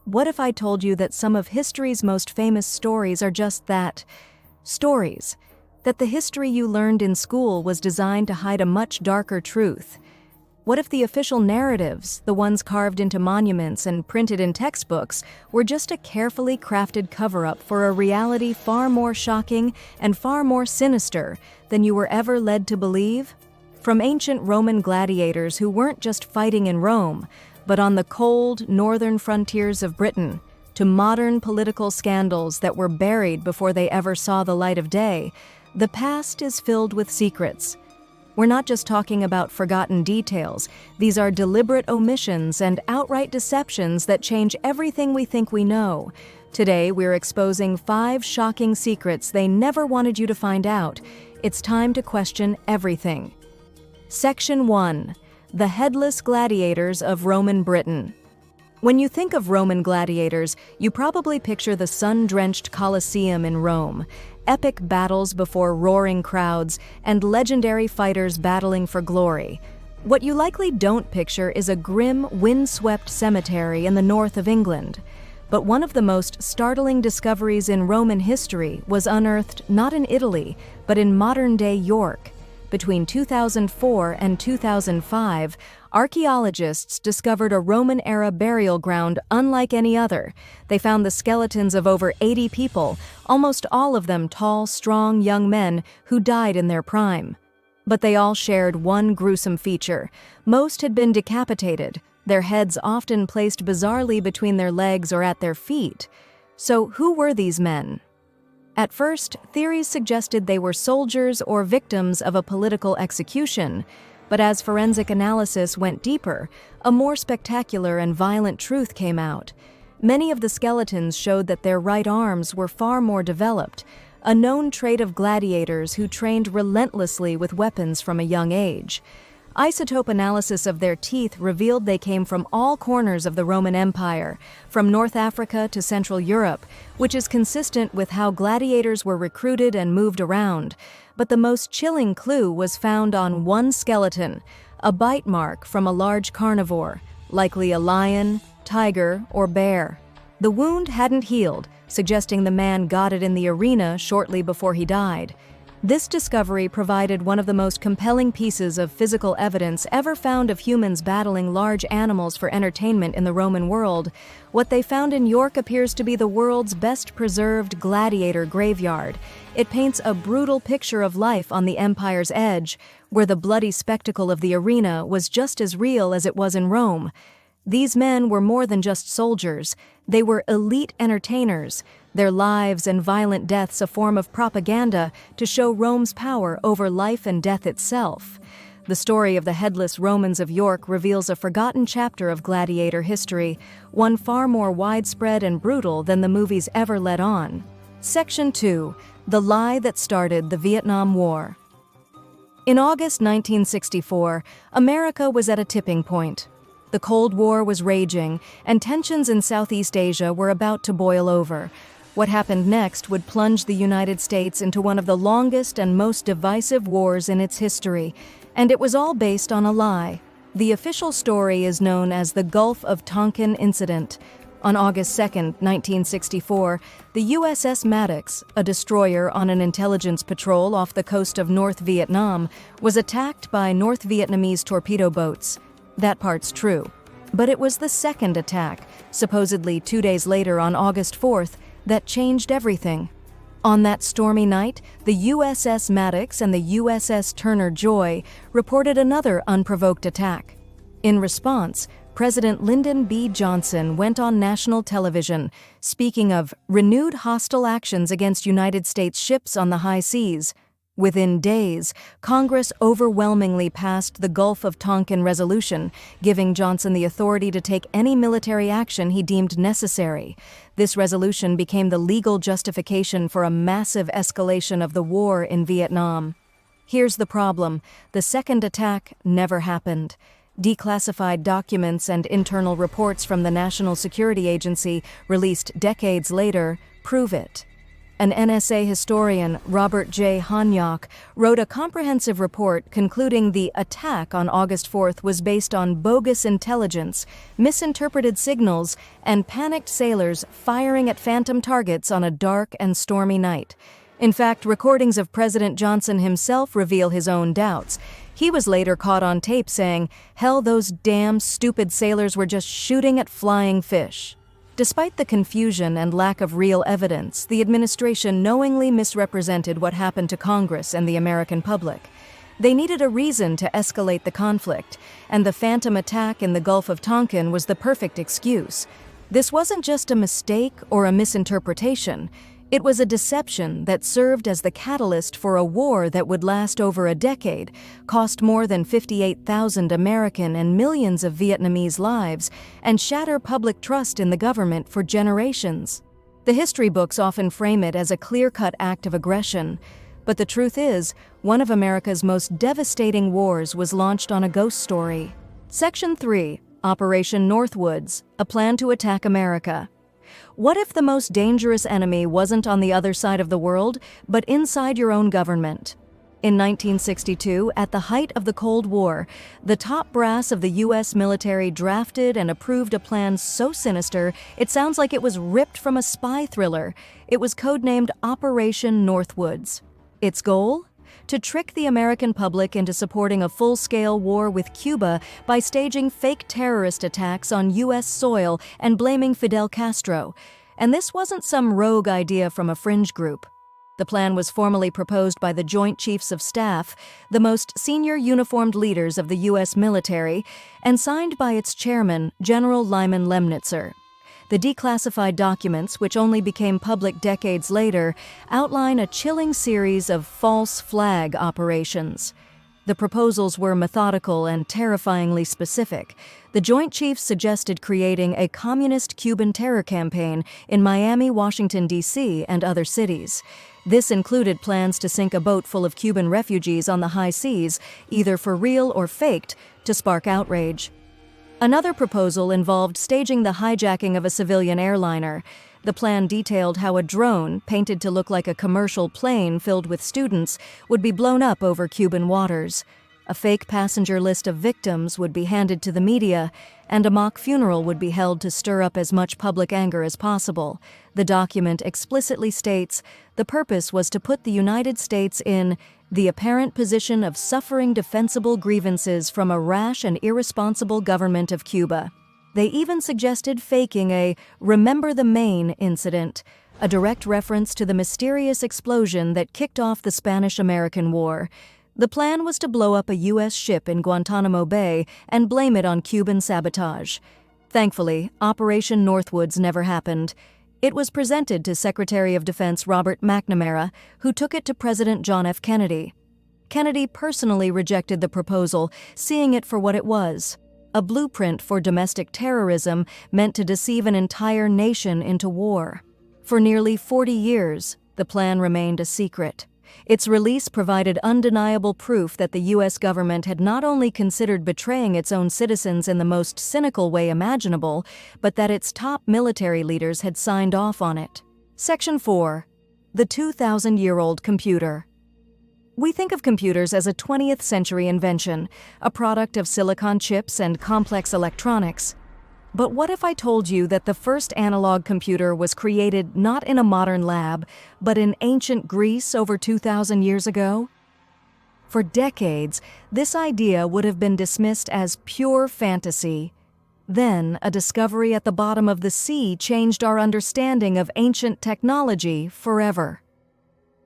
What if I told you that some of history's most famous stories are just that? Stories. That the history you learned in school was designed to hide a much darker truth. What if the official narratives, the ones carved into monuments and printed in textbooks, were just a carefully crafted cover-up for a reality far more shocking and far more sinister than you were ever led to believe? From ancient Roman gladiators who weren't just fighting in Rome, but on the cold, northern frontiers of Britain, to modern political scandals that were buried before they ever saw the light of day, the past is filled with secrets. We're not just talking about forgotten details. These are deliberate omissions and outright deceptions that change everything we think we know. Today, we're exposing 5 shocking secrets they never wanted you to find out. It's time to question everything. Section 1. The Headless Gladiators of Roman Britain. When you think of Roman gladiators, you probably picture the sun-drenched Colosseum in Rome, epic battles before roaring crowds, and legendary fighters battling for glory. What you likely don't picture is a grim, wind-swept cemetery in the north of England. But one of the most startling discoveries in Roman history was unearthed not in Italy, but in modern-day York. Between 2004 and 2005, archaeologists discovered a Roman-era burial ground unlike any other. They found the skeletons of over 80 people, almost all of them tall, strong young men who died in their prime. But they all shared one gruesome feature. Most had been decapitated, their heads often placed bizarrely between their legs or at their feet. So who were these men? At first, theories suggested they were soldiers or victims of a political execution, but as forensic analysis went deeper, a more spectacular and violent truth came out. Many of the skeletons showed that their right arms were far more developed, a known trait of gladiators who trained relentlessly with weapons from a young age. Isotope analysis of their teeth revealed they came from all corners of the Roman Empire, from North Africa to Central Europe, which is consistent with how gladiators were recruited and moved around. But the most chilling clue was found on one skeleton, a bite mark from a large carnivore, likely a lion, tiger, or bear. The wound hadn't healed, suggesting the man got it in the arena shortly before he died. This discovery provided one of the most compelling pieces of physical evidence ever found of humans battling large animals for entertainment in the Roman world. What they found in York appears to be the world's best-preserved gladiator graveyard. It paints a brutal picture of life on the empire's edge, where the bloody spectacle of the arena was just as real as it was in Rome. These men were more than just soldiers. They were elite entertainers, their lives and violent deaths a form of propaganda to show Rome's power over life and death itself. The story of the headless Romans of York reveals a forgotten chapter of gladiator history, one far more widespread and brutal than the movies ever let on. Section 2. The Lie That Started the Vietnam War. In August 1964, America was at a tipping point. The Cold War was raging, and tensions in Southeast Asia were about to boil over. What happened next would plunge the United States into one of the longest and most divisive wars in its history, and it was all based on a lie. The official story is known as the Gulf of Tonkin Incident. On August 2, 1964, the USS Maddox, a destroyer on an intelligence patrol off the coast of North Vietnam, was attacked by North Vietnamese torpedo boats. That part's true. But it was the second attack, supposedly 2 days later on August 4th, that changed everything. On that stormy night, the USS Maddox and the USS Turner Joy reported another unprovoked attack. In response, President Lyndon B. Johnson went on national television, speaking of renewed hostile actions against United States ships on the high seas. Within days, Congress overwhelmingly passed the Gulf of Tonkin Resolution, giving Johnson the authority to take any military action he deemed necessary. This resolution became the legal justification for a massive escalation of the war in Vietnam. Here's the problem: the second attack never happened. Declassified documents and internal reports from the National Security Agency, released decades later, prove it. An NSA historian, Robert J. Hanyok, wrote a comprehensive report concluding the attack on August 4th was based on bogus intelligence, misinterpreted signals, and panicked sailors firing at phantom targets on a dark and stormy night. In fact, recordings of President Johnson himself reveal his own doubts. He was later caught on tape saying, "Hell, those damn stupid sailors were just shooting at flying fish." Despite the confusion and lack of real evidence, the administration knowingly misrepresented what happened to Congress and the American public. They needed a reason to escalate the conflict, and the phantom attack in the Gulf of Tonkin was the perfect excuse. This wasn't just a mistake or a misinterpretation. It was a deception that served as the catalyst for a war that would last over a decade, cost more than 58,000 American and millions of Vietnamese lives, and shatter public trust in the government for generations. The history books often frame it as a clear-cut act of aggression, but the truth is, one of America's most devastating wars was launched on a ghost story. Section 3, Operation Northwoods, a plan to attack America. What if the most dangerous enemy wasn't on the other side of the world, but inside your own government? In 1962, at the height of the Cold War, the top brass of the U.S. military drafted and approved a plan so sinister it sounds like it was ripped from a spy thriller. It was codenamed Operation Northwoods. Its goal? To trick the American public into supporting a full-scale war with Cuba by staging fake terrorist attacks on U.S. soil and blaming Fidel Castro. And this wasn't some rogue idea from a fringe group. The plan was formally proposed by the Joint Chiefs of Staff, the most senior uniformed leaders of the U.S. military, and signed by its chairman, General Lyman Lemnitzer. The declassified documents, which only became public decades later, outline a chilling series of false flag operations. The proposals were methodical and terrifyingly specific. The Joint Chiefs suggested creating a communist Cuban terror campaign in Miami, Washington, D.C., and other cities. This included plans to sink a boat full of Cuban refugees on the high seas, either for real or faked, to spark outrage. Another proposal involved staging the hijacking of a civilian airliner. The plan detailed how a drone, painted to look like a commercial plane filled with students, would be blown up over Cuban waters. A fake passenger list of victims would be handed to the media, and a mock funeral would be held to stir up as much public anger as possible. The document explicitly states the purpose was to put the United States in the apparent position of suffering defensible grievances from a rash and irresponsible government of Cuba. They even suggested faking a "Remember the Maine" incident, a direct reference to the mysterious explosion that kicked off the Spanish-American War. The plan was to blow up a U.S. ship in Guantanamo Bay and blame it on Cuban sabotage. Thankfully, Operation Northwoods never happened. It was presented to Secretary of Defense Robert McNamara, who took it to President John F. Kennedy. Kennedy personally rejected the proposal, seeing it for what it was: a blueprint for domestic terrorism meant to deceive an entire nation into war. For nearly 40 years, the plan remained a secret. Its release provided undeniable proof that the U.S. government had not only considered betraying its own citizens in the most cynical way imaginable, but that its top military leaders had signed off on it. Section 4. The 2,000-year-old computer. We think of computers as a 20th century invention, a product of silicon chips and complex electronics. But what if I told you that the first analog computer was created not in a modern lab, but in ancient Greece over 2,000 years ago? For decades, this idea would have been dismissed as pure fantasy. Then, a discovery at the bottom of the sea changed our understanding of ancient technology forever.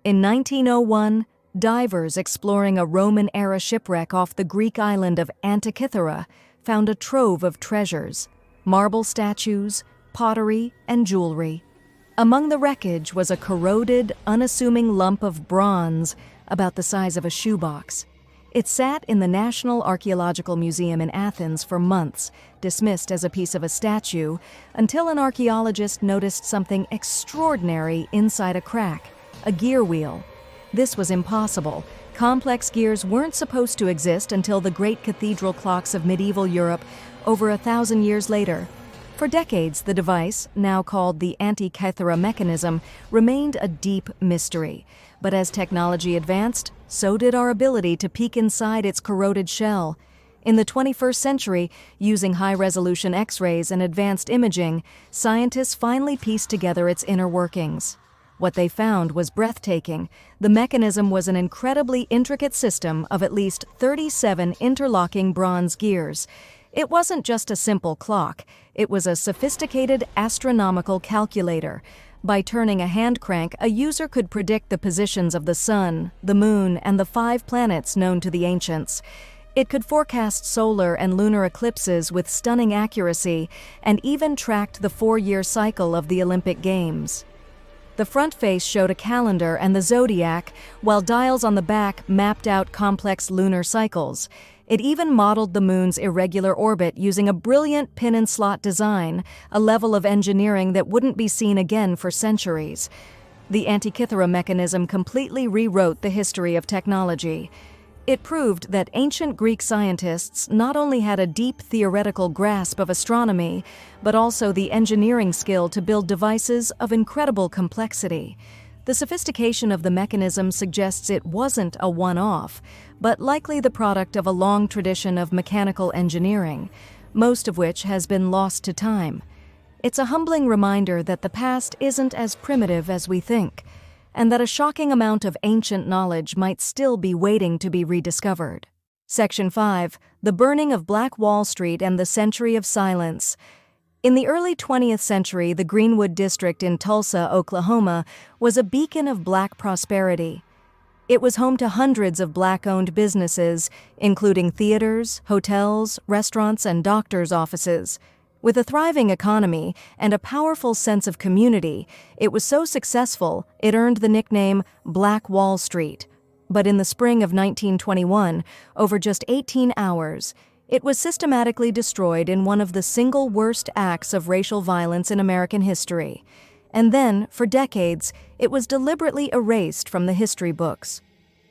In 1901, divers exploring a Roman-era shipwreck off the Greek island of Antikythera found a trove of treasures: marble statues, pottery, and jewelry. Among the wreckage was a corroded, unassuming lump of bronze about the size of a shoebox. It sat in the National Archaeological Museum in Athens for months, dismissed as a piece of a statue, until an archaeologist noticed something extraordinary inside a crack: a gear wheel. This was impossible. Complex gears weren't supposed to exist until the great cathedral clocks of medieval Europe over 1,000 years later. For decades, the device, now called the Antikythera mechanism, remained a deep mystery. But as technology advanced, so did our ability to peek inside its corroded shell. In the 21st century, using high-resolution X-rays and advanced imaging, scientists finally pieced together its inner workings. What they found was breathtaking. The mechanism was an incredibly intricate system of at least 37 interlocking bronze gears. It wasn't just a simple clock, it was a sophisticated astronomical calculator. By turning a hand crank, a user could predict the positions of the sun, the moon, and the 5 planets known to the ancients. It could forecast solar and lunar eclipses with stunning accuracy, and even tracked the 4-year cycle of the Olympic Games. The front face showed a calendar and the zodiac, while dials on the back mapped out complex lunar cycles. It even modeled the moon's irregular orbit using a brilliant pin-and-slot design, a level of engineering that wouldn't be seen again for centuries. The Antikythera mechanism completely rewrote the history of technology. It proved that ancient Greek scientists not only had a deep theoretical grasp of astronomy, but also the engineering skill to build devices of incredible complexity. The sophistication of the mechanism suggests it wasn't a one-off, but likely the product of a long tradition of mechanical engineering, most of which has been lost to time. It's a humbling reminder that the past isn't as primitive as we think, and that a shocking amount of ancient knowledge might still be waiting to be rediscovered. Section 5. The Burning of Black Wall Street and the Century of Silence. In the early 20th century, the Greenwood district in Tulsa, Oklahoma, was a beacon of black prosperity. It was home to hundreds of black-owned businesses, including theaters, hotels, restaurants, and doctors' offices. With a thriving economy and a powerful sense of community, it was so successful it earned the nickname Black Wall Street. But in the spring of 1921, over just 18 hours, it was systematically destroyed in one of the single worst acts of racial violence in American history. And then, for decades, it was deliberately erased from the history books.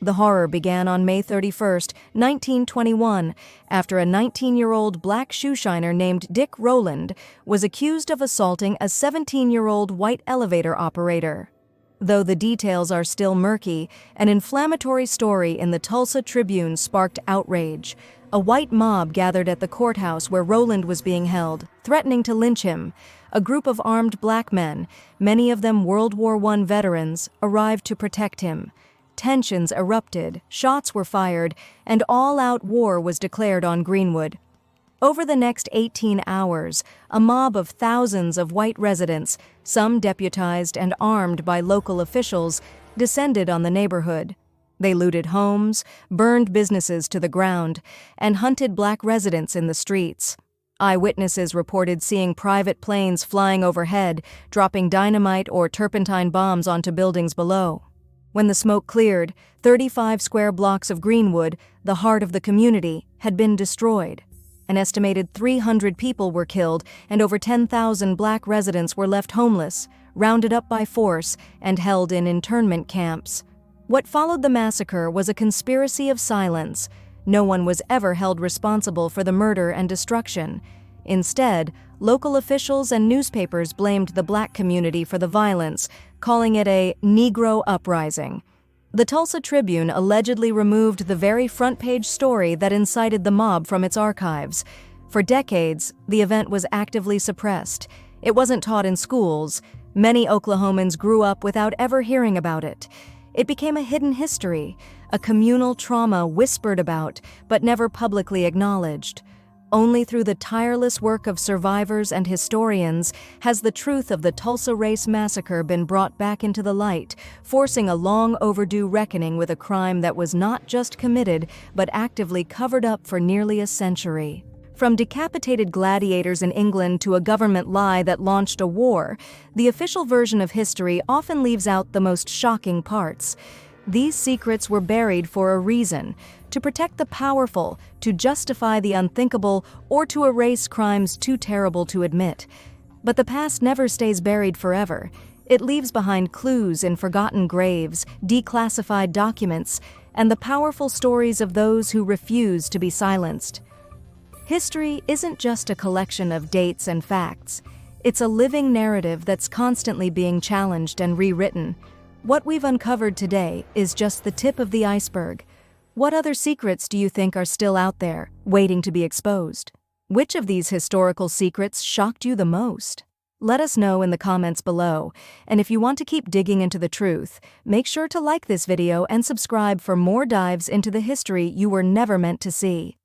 The horror began on May 31, 1921, after a 19-year-old black shoeshiner named Dick Rowland was accused of assaulting a 17-year-old white elevator operator. Though the details are still murky, an inflammatory story in the Tulsa Tribune sparked outrage. A white mob gathered at the courthouse where Rowland was being held, threatening to lynch him. A group of armed black men, many of them World War I veterans, arrived to protect him. Tensions erupted, shots were fired, and all-out war was declared on Greenwood. Over the next 18 hours, a mob of thousands of white residents, some deputized and armed by local officials, descended on the neighborhood. They looted homes, burned businesses to the ground, and hunted black residents in the streets. Eyewitnesses reported seeing private planes flying overhead, dropping dynamite or turpentine bombs onto buildings below. When the smoke cleared, 35 square blocks of Greenwood, the heart of the community, had been destroyed. An estimated 300 people were killed, and over 10,000 black residents were left homeless, rounded up by force, and held in internment camps. What followed the massacre was a conspiracy of silence. No one was ever held responsible for the murder and destruction. Instead, local officials and newspapers blamed the black community for the violence, calling it a Negro uprising. The Tulsa Tribune allegedly removed the very front-page story that incited the mob from its archives. For decades, the event was actively suppressed. It wasn't taught in schools. Many Oklahomans grew up without ever hearing about it. It became a hidden history, a communal trauma whispered about but never publicly acknowledged. Only through the tireless work of survivors and historians has the truth of the Tulsa Race Massacre been brought back into the light, forcing a long overdue reckoning with a crime that was not just committed but actively covered up for nearly a century. From decapitated gladiators in England to a government lie that launched a war, the official version of history often leaves out the most shocking parts. These secrets were buried for a reason: to protect the powerful, to justify the unthinkable, or to erase crimes too terrible to admit. But the past never stays buried forever. It leaves behind clues in forgotten graves, declassified documents, and the powerful stories of those who refuse to be silenced. History isn't just a collection of dates and facts. It's a living narrative that's constantly being challenged and rewritten. What we've uncovered today is just the tip of the iceberg. What other secrets do you think are still out there, waiting to be exposed? Which of these historical secrets shocked you the most? Let us know in the comments below, and if you want to keep digging into the truth, make sure to like this video and subscribe for more dives into the history you were never meant to see.